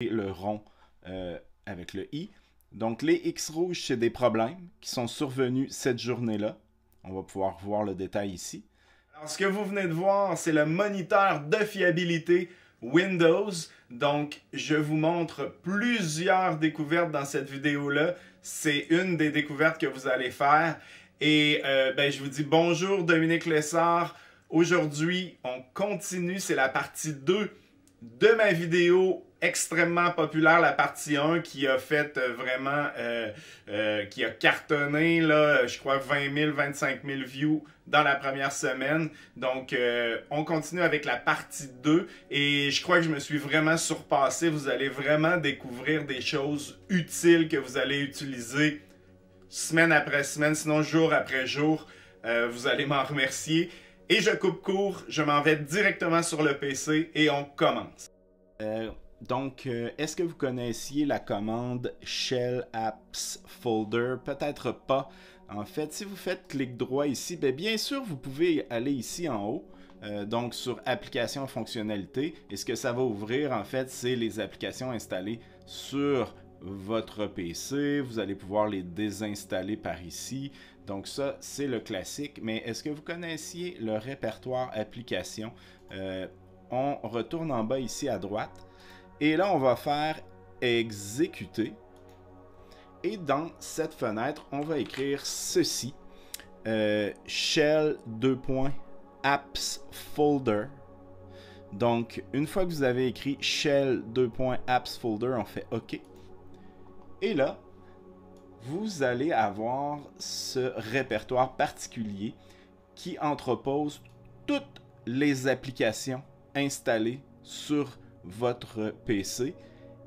et le rond avec le I. Donc les X rouges, c'est des problèmes qui sont survenus cette journée-là. On va pouvoir voir le détail ici. Alors, ce que vous venez de voir, c'est le moniteur de fiabilité Windows. Donc, je vous montre plusieurs découvertes dans cette vidéo-là. C'est une des découvertes que vous allez faire. Et je vous dis bonjour Dominique Lessard. Aujourd'hui, on continue, c'est la partie 2 de ma vidéo extrêmement populaire, la partie 1 qui a fait qui a cartonné, là, je crois 20 000, 25 000 views dans la première semaine. Donc, on continue avec la partie 2 et je crois que je me suis vraiment surpassé. Vous allez vraiment découvrir des choses utiles que vous allez utiliser semaine après semaine, sinon jour après jour. Vous allez m'en remercier. Et je coupe court, je m'en vais directement sur le PC et on commence. Est-ce que vous connaissiez la commande Shell Apps Folder? Peut-être pas. En fait, si vous faites clic droit ici, bien sûr, vous pouvez aller ici en haut, donc sur Applications fonctionnalités. Et ce que ça va ouvrir, en fait, c'est les applications installées sur votre PC. Vous allez pouvoir les désinstaller par ici. Donc ça, c'est le classique. Mais est-ce que vous connaissiez le répertoire applications? On retourne en bas ici à droite. Et là, on va faire exécuter. Et dans cette fenêtre, on va écrire ceci. Shell :apps folder. Donc, une fois que vous avez écrit Shell :apps folder, on fait OK. Et là, vous allez avoir ce répertoire particulier qui entrepose toutes les applications installées sur votre PC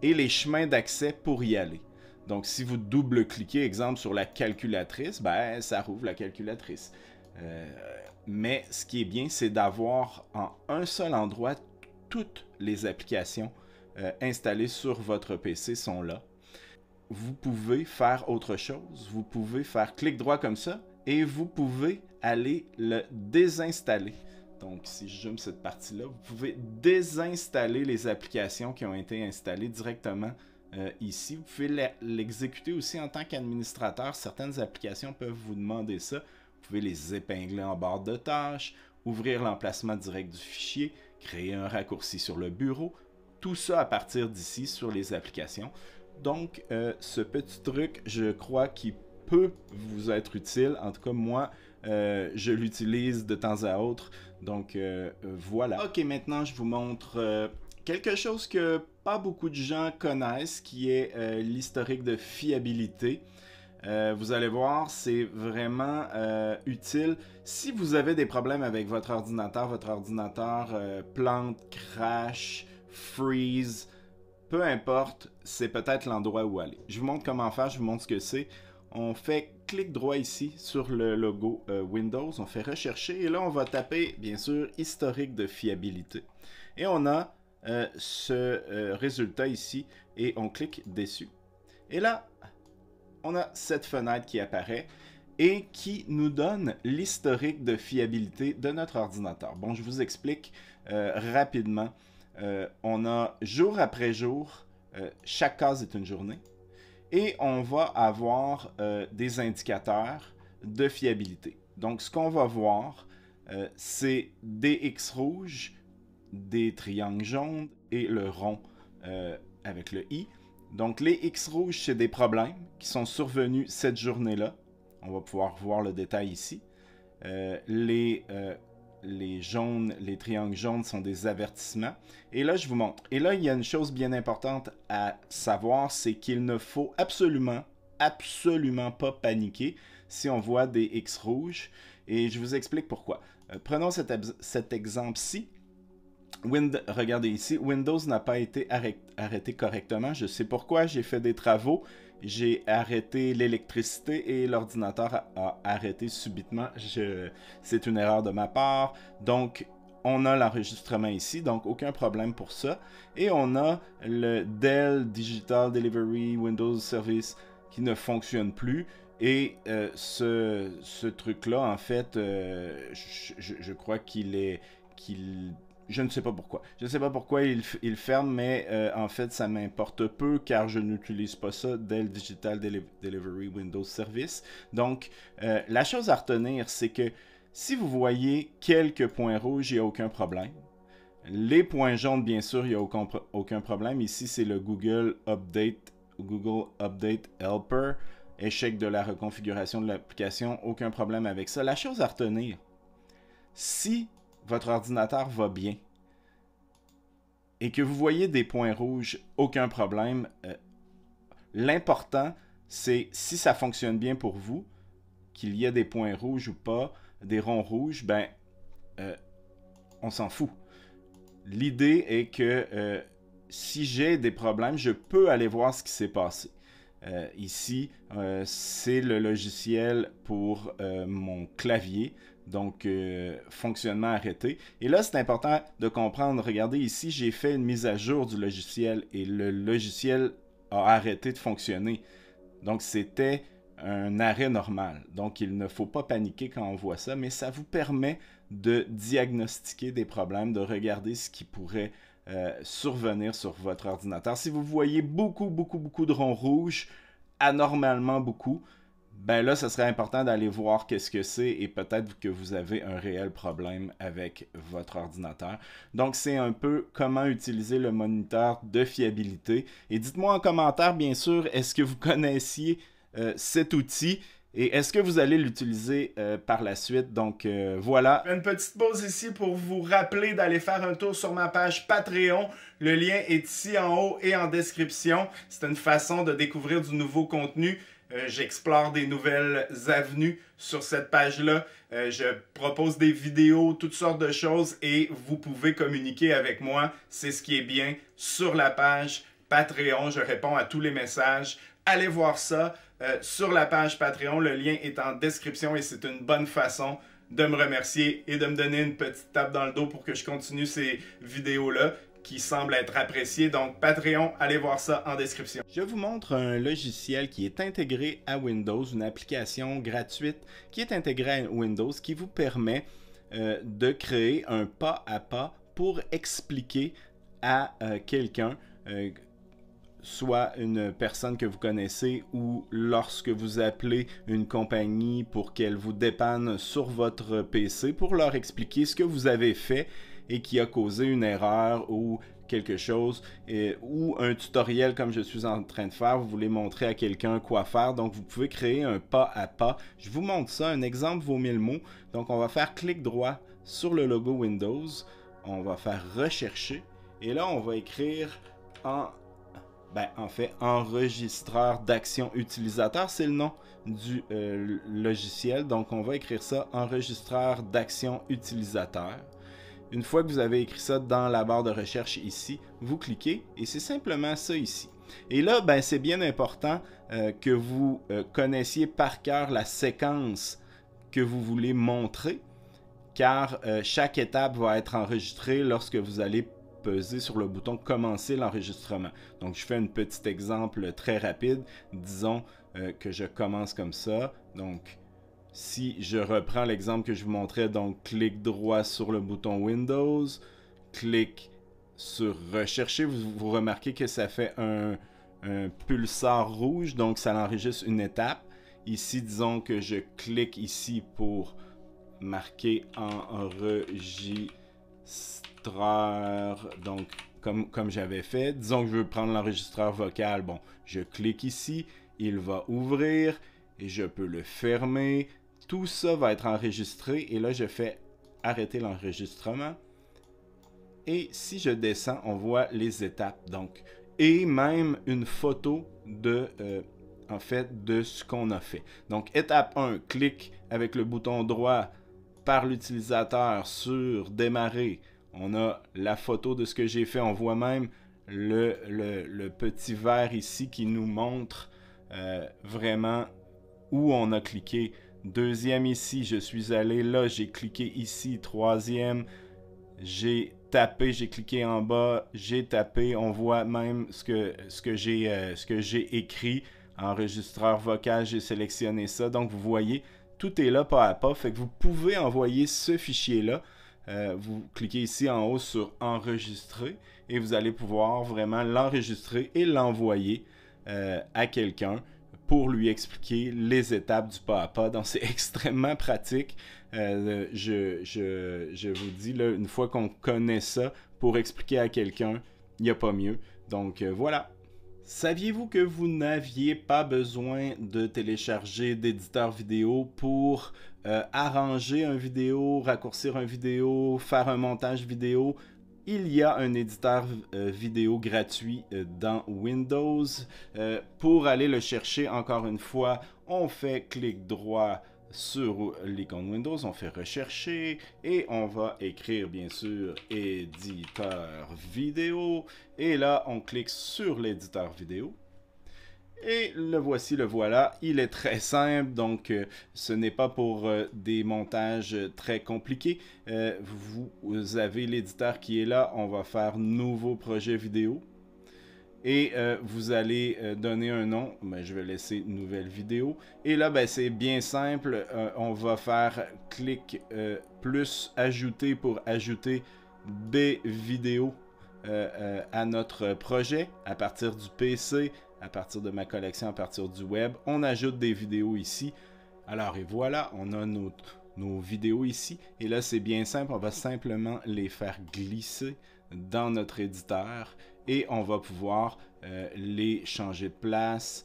et les chemins d'accès pour y aller. Donc, si vous double-cliquez, exemple, sur la calculatrice, ça rouvre la calculatrice. Mais ce qui est bien, c'est d'avoir en un seul endroit toutes les applications installées sur votre PC sont là. Vous pouvez faire autre chose. Vous pouvez faire clic droit comme ça et vous pouvez aller le désinstaller. Donc, si je zoome cette partie-là, vous pouvez désinstaller les applications qui ont été installées directement ici. Vous pouvez l'exécuter aussi en tant qu'administrateur. Certaines applications peuvent vous demander ça. Vous pouvez les épingler en barre de tâches, ouvrir l'emplacement direct du fichier, créer un raccourci sur le bureau. Tout ça à partir d'ici sur les applications. Donc, ce petit truc, je crois qu'il peut vous être utile. En tout cas, moi, je l'utilise de temps à autre. Donc, voilà. Ok, maintenant, je vous montre quelque chose que pas beaucoup de gens connaissent, qui est l'historique de fiabilité. Vous allez voir, c'est vraiment utile. Si vous avez des problèmes avec votre ordinateur plante, crash, freeze, peu importe, c'est peut-être l'endroit où aller. Je vous montre comment faire, je vous montre ce que c'est. On fait clic droit ici sur le logo Windows, on fait rechercher et là on va taper bien sûr historique de fiabilité. Et on a ce résultat ici et on clique dessus. Et là, on a cette fenêtre qui apparaît et qui nous donne l'historique de fiabilité de notre ordinateur. Bon, je vous explique rapidement. On a jour après jour, chaque case est une journée, et on va avoir des indicateurs de fiabilité. Donc, ce qu'on va voir, c'est des X rouges, des triangles jaunes et le rond avec le I. Donc, les X rouges, c'est des problèmes qui sont survenus cette journée-là. On va pouvoir voir le détail ici. Les jaunes, les triangles jaunes sont des avertissements. Et là, je vous montre. Et là, il y a une chose bien importante à savoir, c'est qu'il ne faut absolument pas paniquer si on voit des X rouges. Et je vous explique pourquoi. Prenons cet exemple-ci. Regardez ici, Windows n'a pas été arrêté correctement. Je sais pourquoi, j'ai fait des travaux. J'ai arrêté l'électricité et l'ordinateur a arrêté subitement. C'est une erreur de ma part. Donc, on a l'enregistrement ici, donc aucun problème pour ça. Et on a le Dell Digital Delivery Windows Service qui ne fonctionne plus. Et ce truc-là, en fait, je crois qu'il Je ne sais pas pourquoi. Je ne sais pas pourquoi il ferme, mais en fait, ça m'importe peu car je n'utilise pas ça dès le Digital Delivery Windows Service. Donc, la chose à retenir, c'est que si vous voyez quelques points rouges, il n'y a aucun problème. Les points jaunes, bien sûr, il n'y a aucun problème. Ici, c'est le Google Update Helper. Échec de la reconfiguration de l'application, aucun problème avec ça. La chose à retenir, si votre ordinateur va bien et que vous voyez des points rouges, aucun problème. L'important, c'est si ça fonctionne bien pour vous, qu'il y ait des points rouges ou pas, des ronds rouges, ben, on s'en fout. L'idée est que si j'ai des problèmes, je peux aller voir ce qui s'est passé. Ici, c'est le logiciel pour mon clavier, donc fonctionnement arrêté. Et là, c'est important de comprendre, regardez ici, j'ai fait une mise à jour du logiciel et le logiciel a arrêté de fonctionner. Donc, c'était un arrêt normal. Donc, il ne faut pas paniquer quand on voit ça, mais ça vous permet de diagnostiquer des problèmes, de regarder ce qui pourrait survenir sur votre ordinateur. Si vous voyez beaucoup de ronds rouges, anormalement beaucoup, ben là, ce serait important d'aller voir qu'est-ce que c'est et peut-être que vous avez un réel problème avec votre ordinateur. Donc, c'est un peu comment utiliser le moniteur de fiabilité. Et dites-moi en commentaire, bien sûr, est-ce que vous connaissiez cet outil? Et est-ce que vous allez l'utiliser par la suite? Donc voilà. Une petite pause ici pour vous rappeler d'aller faire un tour sur ma page Patreon. Le lien est ici en haut et en description. C'est une façon de découvrir du nouveau contenu. J'explore des nouvelles avenues sur cette page-là. Je propose des vidéos, toutes sortes de choses et vous pouvez communiquer avec moi. C'est ce qui est bien sur la page Patreon. Je réponds à tous les messages. Allez voir ça sur la page Patreon. Le lien est en description et c'est une bonne façon de me remercier et de me donner une petite tape dans le dos pour que je continue ces vidéos-là qui semblent être appréciées. Donc, Patreon, allez voir ça en description. Je vous montre un logiciel qui est intégré à Windows, une application gratuite qui est intégrée à Windows qui vous permet de créer un pas à pas pour expliquer à quelqu'un soit une personne que vous connaissez ou lorsque vous appelez une compagnie pour qu'elle vous dépanne sur votre PC pour leur expliquer ce que vous avez fait et qui a causé une erreur ou quelque chose ou un tutoriel comme je suis en train de faire, vous voulez montrer à quelqu'un quoi faire, donc vous pouvez créer un pas à pas. Je vous montre ça, un exemple vaut 1000 mots. Donc on va faire clic droit sur le logo Windows, on va faire rechercher et là on va écrire en fait, enregistreur d'action utilisateur, c'est le nom du logiciel. Donc, on va écrire ça, enregistreur d'action utilisateur. Une fois que vous avez écrit ça dans la barre de recherche ici, vous cliquez et c'est simplement ça ici. Et là, ben, c'est bien important que vous connaissiez par cœur la séquence que vous voulez montrer, car chaque étape va être enregistrée lorsque vous allez peser sur le bouton commencer l'enregistrement. Donc je fais un petit exemple très rapide. Disons que je commence comme ça. Donc si je reprends l'exemple que je vous montrais, donc clic droit sur le bouton Windows, clic sur rechercher, vous remarquez que ça fait un pulsar rouge, donc ça enregistre une étape. Ici, disons que je clique ici pour marquer enregistrement. Donc comme j'avais fait, disons que je veux prendre l'enregistreur vocal, bon, je clique ici, il va ouvrir et je peux le fermer, tout ça va être enregistré et là je fais arrêter l'enregistrement et si je descends, on voit les étapes, donc, et même une photo de en fait de ce qu'on a fait. Donc étape 1, clic avec le bouton droit par l'utilisateur sur démarrer. On a la photo de ce que j'ai fait. On voit même le petit vert ici qui nous montre vraiment où on a cliqué. Deuxième ici, je suis allé là, j'ai cliqué ici. Troisième, j'ai tapé, j'ai cliqué en bas, j'ai tapé. On voit même ce que j'ai écrit. Enregistreur vocal, j'ai sélectionné ça. Donc vous voyez, tout est là pas à pas. Fait que vous pouvez envoyer ce fichier-là vous cliquez ici en haut sur enregistrer et vous allez pouvoir vraiment l'enregistrer et l'envoyer à quelqu'un pour lui expliquer les étapes du pas à pas. Donc c'est extrêmement pratique. Je vous dis, là, une fois qu'on connaît ça, pour expliquer à quelqu'un, il n'y a pas mieux. Donc voilà. Saviez-vous que vous n'aviez pas besoin de télécharger d'éditeur vidéo pour arranger une vidéo, raccourcir une vidéo, faire un montage vidéo? Il y a un éditeur vidéo gratuit dans Windows. Pour aller le chercher, encore une fois, on fait clic droit sur l'icône Windows, on fait rechercher et on va écrire bien sûr éditeur vidéo et là on clique sur l'éditeur vidéo et le voici, le voilà. Il est très simple, donc ce n'est pas pour des montages très compliqués. Vous avez l'éditeur qui est là, on va faire nouveau projet vidéo. Et vous allez donner un nom, ben, je vais laisser nouvelle vidéo. Et là, ben, c'est bien simple, on va faire clic plus ajouter pour ajouter des vidéos à notre projet à partir du PC, à partir de ma collection, à partir du web. On ajoute des vidéos ici. Alors et voilà, on a nos vidéos ici. Et là, c'est bien simple, on va simplement les faire glisser dans notre éditeur. Et on va pouvoir les changer de place.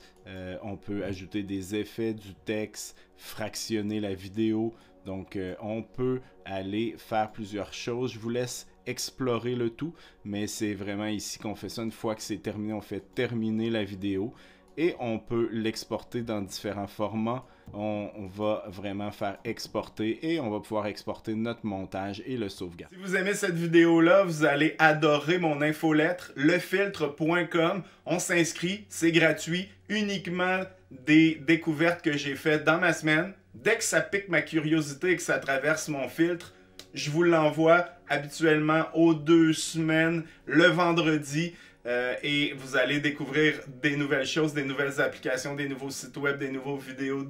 On peut ajouter des effets, du texte, fractionner la vidéo. Donc, on peut aller faire plusieurs choses. Je vous laisse explorer le tout, mais c'est vraiment ici qu'on fait ça. Une fois que c'est terminé, on fait terminer la vidéo et on peut l'exporter dans différents formats. On va vraiment faire exporter et on va pouvoir exporter notre montage et le sauvegarder. Si vous aimez cette vidéo-là, vous allez adorer mon infolettre, lefiltre.com. On s'inscrit, c'est gratuit, uniquement des découvertes que j'ai faites dans ma semaine. Dès que ça pique ma curiosité et que ça traverse mon filtre, je vous l'envoie habituellement aux 2 semaines, le vendredi. Et vous allez découvrir des nouvelles choses, des nouvelles applications, des nouveaux sites web, des nouveaux vidéos.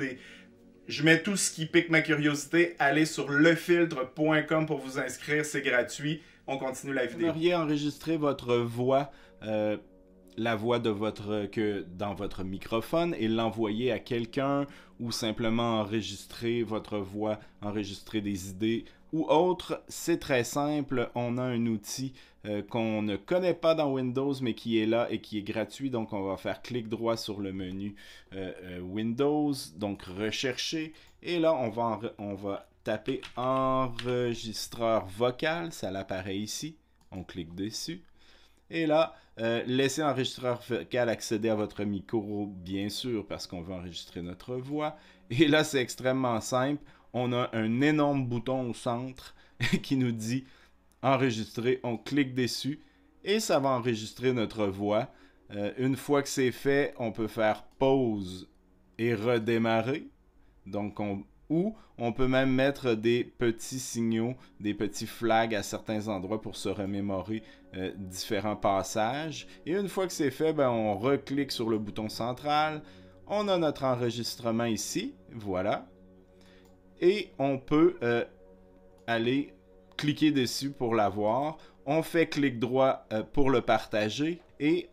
Je mets tout ce qui pique ma curiosité. Allez sur lefiltre.com pour vous inscrire, c'est gratuit. On continue la vidéo. Vous auriez enregistré votre voix, la voix de dans votre microphone et l'envoyer à quelqu'un ou simplement enregistrer votre voix, enregistrer des idées ou autre, c'est très simple. On a un outil qu'on ne connaît pas dans Windows, mais qui est là et qui est gratuit. Donc, on va faire clic droit sur le menu Windows, donc rechercher. Et là, on va taper enregistreur vocal. Ça apparaît ici. On clique dessus. Et là, laissez enregistreur vocal accéder à votre micro, bien sûr, parce qu'on veut enregistrer notre voix. Et là, c'est extrêmement simple. On a un énorme bouton au centre qui nous dit enregistrer. On clique dessus et ça va enregistrer notre voix. Une fois que c'est fait, on peut faire pause et redémarrer. Donc, ou on peut même mettre des petits signaux, des petits flags à certains endroits pour se remémorer différents passages. Et une fois que c'est fait, ben, on reclique sur le bouton central. On a notre enregistrement ici. Voilà. Et on peut aller cliquer dessus pour l'avoir. On fait clic droit pour le partager et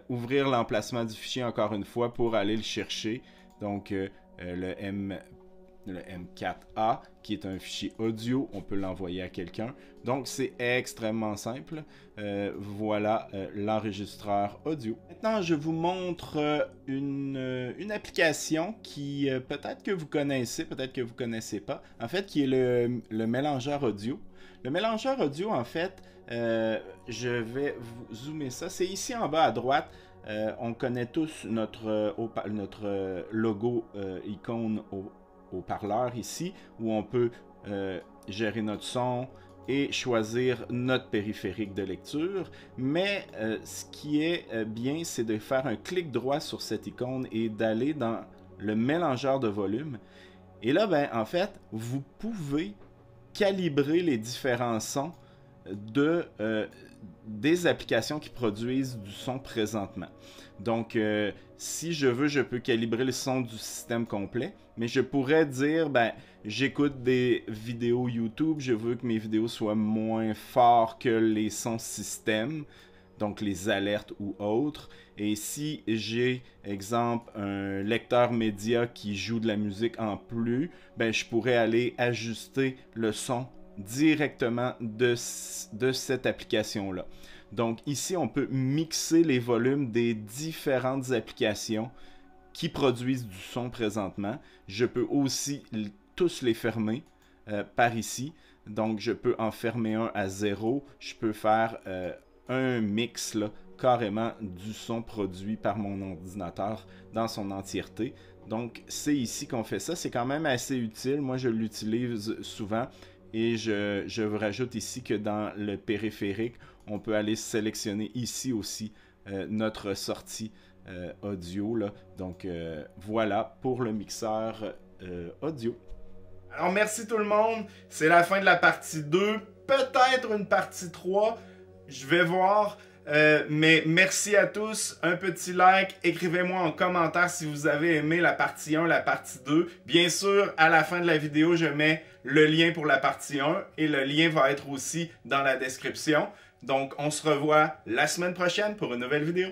ouvrir l'emplacement du fichier encore une fois pour aller le chercher. Donc le M4A qui est un fichier audio, on peut l'envoyer à quelqu'un. Donc c'est extrêmement simple. Voilà l'enregistreur audio. Maintenant je vous montre une application qui peut-être que vous connaissez, peut-être que vous ne connaissez pas. En fait qui est le mélangeur audio. Le mélangeur audio en fait, je vais vous zoomer ça. C'est ici en bas à droite. On connaît tous notre logo icône haut-parleur ici, où on peut gérer notre son et choisir notre périphérique de lecture. Mais ce qui est bien, c'est de faire un clic droit sur cette icône et d'aller dans le mélangeur de volume. Et là, ben, en fait, vous pouvez calibrer les différents sons des applications qui produisent du son présentement. Donc, si je veux, je peux calibrer le son du système complet, mais je pourrais dire, ben, j'écoute des vidéos YouTube, je veux que mes vidéos soient moins fortes que les sons système, donc les alertes ou autres. Et si j'ai, exemple, un lecteur média qui joue de la musique en plus, ben, je pourrais aller ajuster le son directement de cette application-là. Donc ici, on peut mixer les volumes des différentes applications qui produisent du son présentement. Je peux aussi tous les fermer par ici. Donc je peux en fermer un à 0. Je peux faire un mix là, carrément du son produit par mon ordinateur dans son entièreté. Donc c'est ici qu'on fait ça. C'est quand même assez utile. Moi je l'utilise souvent. Et je vous rajoute ici que dans le périphérique, on peut aller sélectionner ici aussi notre sortie audio. Là. Donc voilà pour le mixeur audio. Alors merci tout le monde, c'est la fin de la partie 2, peut-être une partie 3, je vais voir. Mais merci à tous, un petit like, écrivez-moi en commentaire si vous avez aimé la partie 1, la partie 2. Bien sûr, à la fin de la vidéo, je mets le lien pour la partie 1 et le lien va être aussi dans la description. Donc, on se revoit la semaine prochaine pour une nouvelle vidéo.